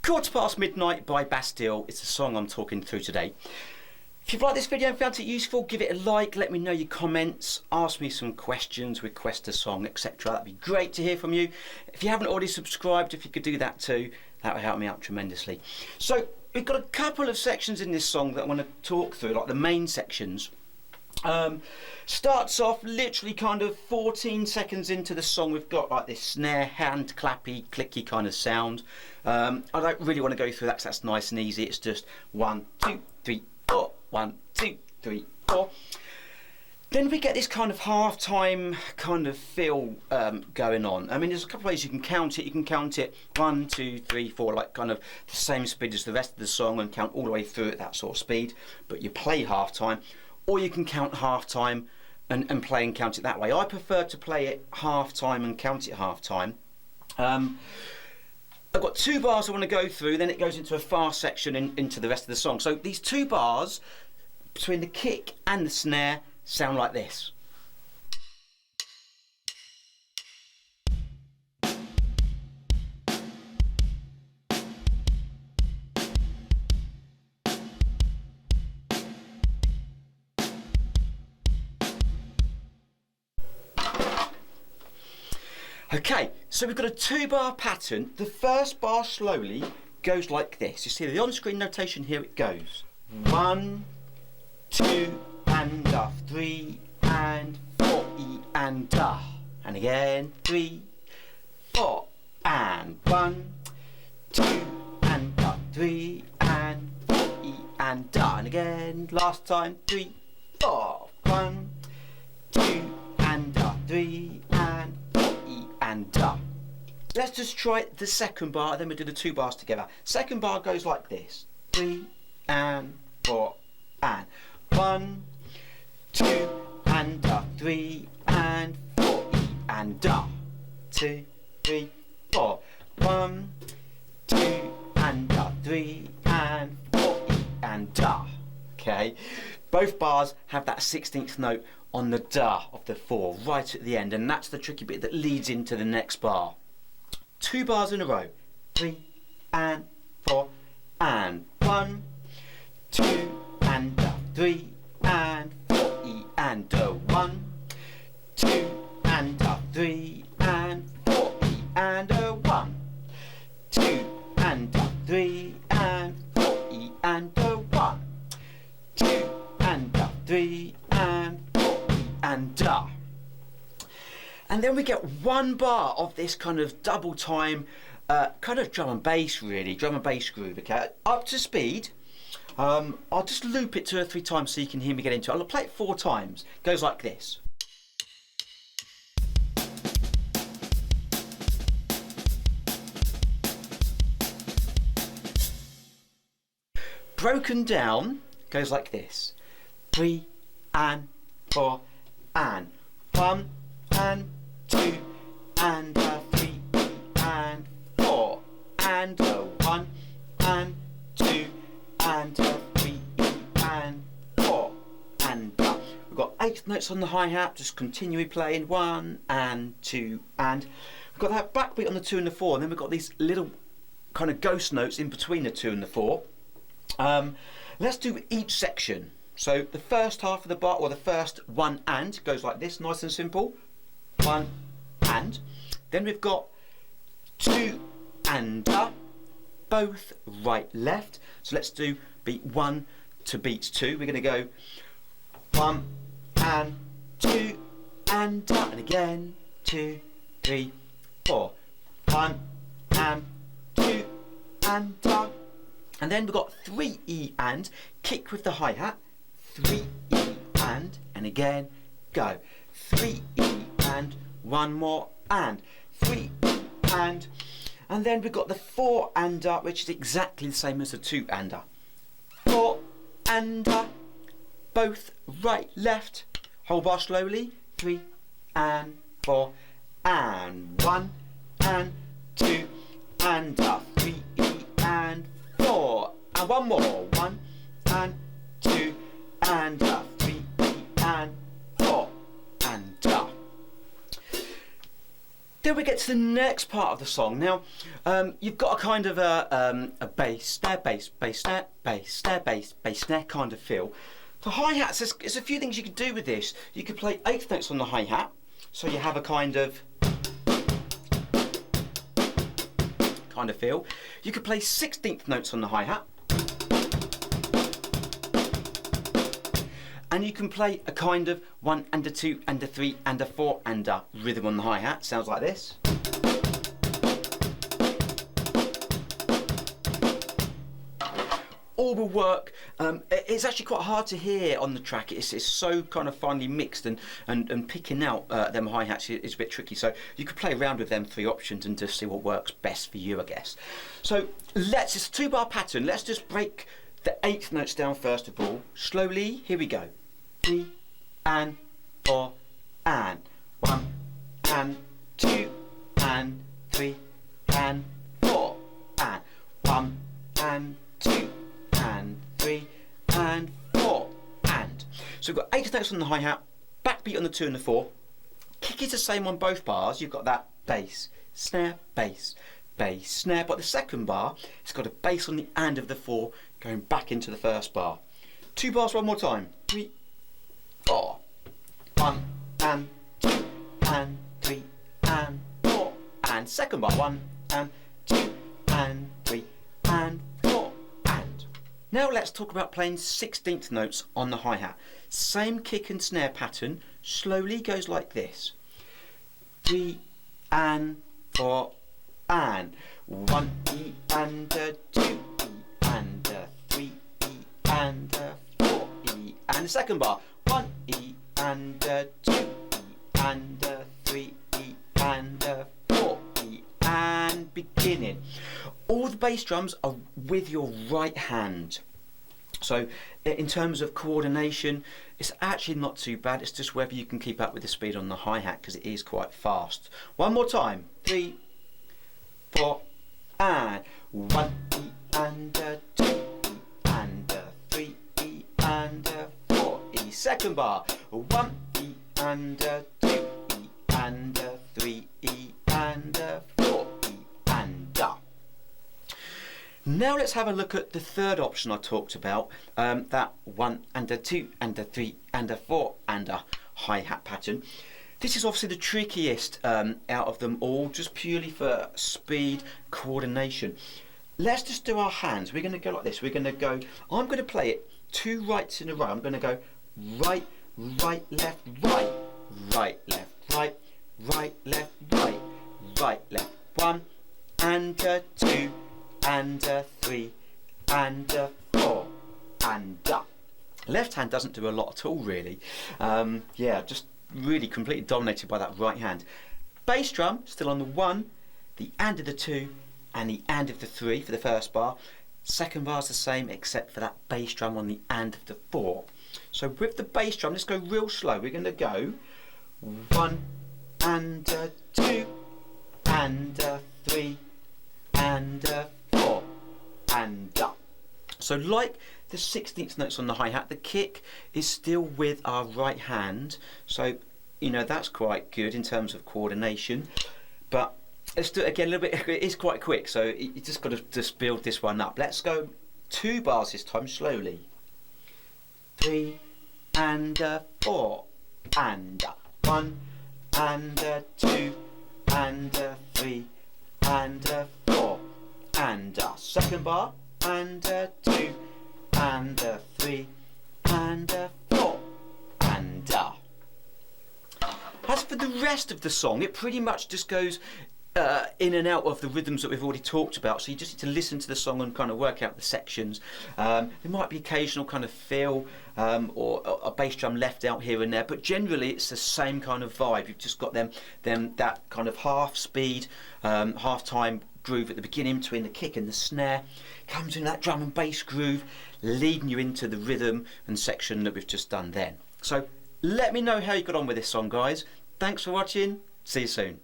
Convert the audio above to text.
Quarter Past Midnight by Bastille is the song I'm talking through today. If you've liked this video and found it useful, give it a like, let me know your comments, ask me some questions, request a song, etc. That'd be great to hear from you. If you haven't already subscribed, if you could do that too, that would help me out tremendously. So we've got a couple of sections in this song that I want to talk through, like the main sections. Starts off literally kind of 14 seconds into the song. We've got like this snare hand clappy clicky kind of sound. I don't really want to go through that because that's nice and easy. It's just 1 2 3 4, 1 2 3 4. Then we get this kind of half-time kind of feel going on. I mean, there's a couple of ways you can count it. You can count it 1 2 3 4, like kind of the same speed as the rest of the song, and count all the way through at that sort of speed, but you play half-time. Or you can count half-time and play and count it that way. I prefer to play it half-time and count it half-time. I've got 2 bars I want to go through, then it goes into a fast section into the rest of the song. So these 2 bars between the kick and the snare sound like this. Okay, so we've got a 2-bar pattern. The first bar slowly goes like this. You see the on-screen notation, here it goes. 1, 2, and 3, and 4, E, and and again, 3, 4, and 1, 2, and 3, and 4, E, and again, last time, 3, 4, 1, 2, and 3, and and Let's just try the second bar, then we'll do the 2 bars together. Second bar goes like this. 3 and 4 and 1, 2 and 3 and 4 E and 2, 3, 4. 1, 2 and 3 and 4 E and Okay, both bars have that 16th note on the da of the 4 right at the end, and that's the tricky bit that leads into the next bar. 2 bars in a row. 3 and 4 and 1, 2 and 3 and 4 E and 1, 2 and 3 and 4 E and 1, 2 and 3 and 4 E and 1, 2 and 3 and and then we get 1 bar of this kind of double time kind of drum and bass, really, drum and bass groove. Okay, up to speed. I'll just loop it 2 or 3 times so you can hear me get into it. I'll play it 4 times. It goes like this. Broken down goes like this. 3 and 4 and 1 and 2 and 3 and 4 and 1 and 2 and 3 and 4 and we've got 8 notes on the hi-hat, just continually playing 1 and 2 and we've got that backbeat on the 2 and the 4, and then we've got these little kind of ghost notes in between the 2 and the 4. Let's do each section. So the first half of the bar, or the first 1 and, goes like this, nice and simple. 1 and. Then we've got 2 and both right left. So let's do beat 1 to beat 2. We're going to go 1 and 2 and again 2, 3, 4. 1 and 2 and then we've got 3 E and, kick with the hi-hat. 3 E and again go 3 E and 1 more and 3 E and then we've got the 4 and which is exactly the same as the 2 and 4 and both right left, whole bar slowly. 3 and 4 and 1 and 2 and 3 E and 4 and 1 more, 1 and 2 and 3 and 4 and Then we get to the next part of the song. Now, you've got a kind of a bass, snare, bass, bass, snare, bass, snare, bass, bass, snare kind of feel. For hi-hats, there's a few things you could do with this. You could play eighth notes on the hi-hat, so you have a kind of feel. You could play 16th notes on the hi-hat. And you can play a kind of 1 and a 2 and a 3 and a 4 and a rhythm on the hi-hat. Sounds like this. All will work. It's actually quite hard to hear on the track. It's so kind of finely mixed, and picking out them hi-hats is a bit tricky. So you could play around with them 3 options and just see what works best for you, I guess. So it's a 2-bar pattern. Let's just break the 8th notes down first of all. Slowly, here we go. 3 and 4 and 1 and 2 and 3 and 4 and 1 and 2 and 3 and 4 and. So we've got 8 notes on the hi-hat, backbeat on the 2 and the 4. Kick is the same on both bars. You've got that bass, snare, bass, bass, snare. But the second bar, it's got a bass on the and of the 4 going back into the first bar. 2 bars one more time. 3, 4. 1 and 2 and 3 and 4 and second bar. 1 and 2 and 3 and 4 and. Now let's talk about playing 16th notes on the hi-hat. Same kick and snare pattern, slowly goes like this. 3 and 4 and 1 E and a 2 E and a 3 E and a 4 E and the second bar. 1 E and a 2 E and a 3 E and a 4 E and beginning. All the bass drums are with your right hand. So in terms of coordination, it's actually not too bad. It's just whether you can keep up with the speed on the hi-hat, because it is quite fast. One more time. 3, 4 and 1 E and a 2 E and a 3 E and a 4 E. Second bar. 1 E and a 2 E and a 3 E and a 4 E and up. Now let's have a look at the third option I talked about, that 1 and a 2 and a 3 and a 4 and a hi-hat pattern. This is obviously the trickiest out of them all, just purely for speed, coordination. Let's just do our hands. We're going to go like this. We're going to go, I'm going to play it 2 rights in a row. I'm going to go right, right, left, right, right, left, right, right, left, right, right, left. 1 and a 2 and a 3 and a 4 and up. Left hand doesn't do a lot at all, really. Yeah, just really completely dominated by that right hand. Bass drum still on the 1, the and of the 2 and the and of the 3 for the first bar. Second bar is the same except for that bass drum on the and of the 4. So with the bass drum, let's go real slow. We're going to go 1 and a 2 and a 3 and a 4 and up. So like the 16th notes on the hi-hat, the kick is still with our right hand, so you know that's quite good in terms of coordination. But let's do it again a little bit. It is quite quick, so you just got to just build this one up. Let's go 2 bars this time, slowly. 3 and a 4 and a 1 and a 2 and a 3 and a 4 and a second bar and a 2 and a 3 and a 4 and a. As for the rest of the song, it pretty much just goes in and out of the rhythms that we've already talked about, so you just need to listen to the song and kind of work out the sections. There might be occasional kind of fill or a bass drum left out here and there, but generally it's the same kind of vibe. You've just got them that kind of half speed, half time groove at the beginning between the kick and the snare, comes in that drum and bass groove, leading you into the rhythm and section that we've just done then. So let me know how you got on with this song, guys. Thanks for watching. See you soon.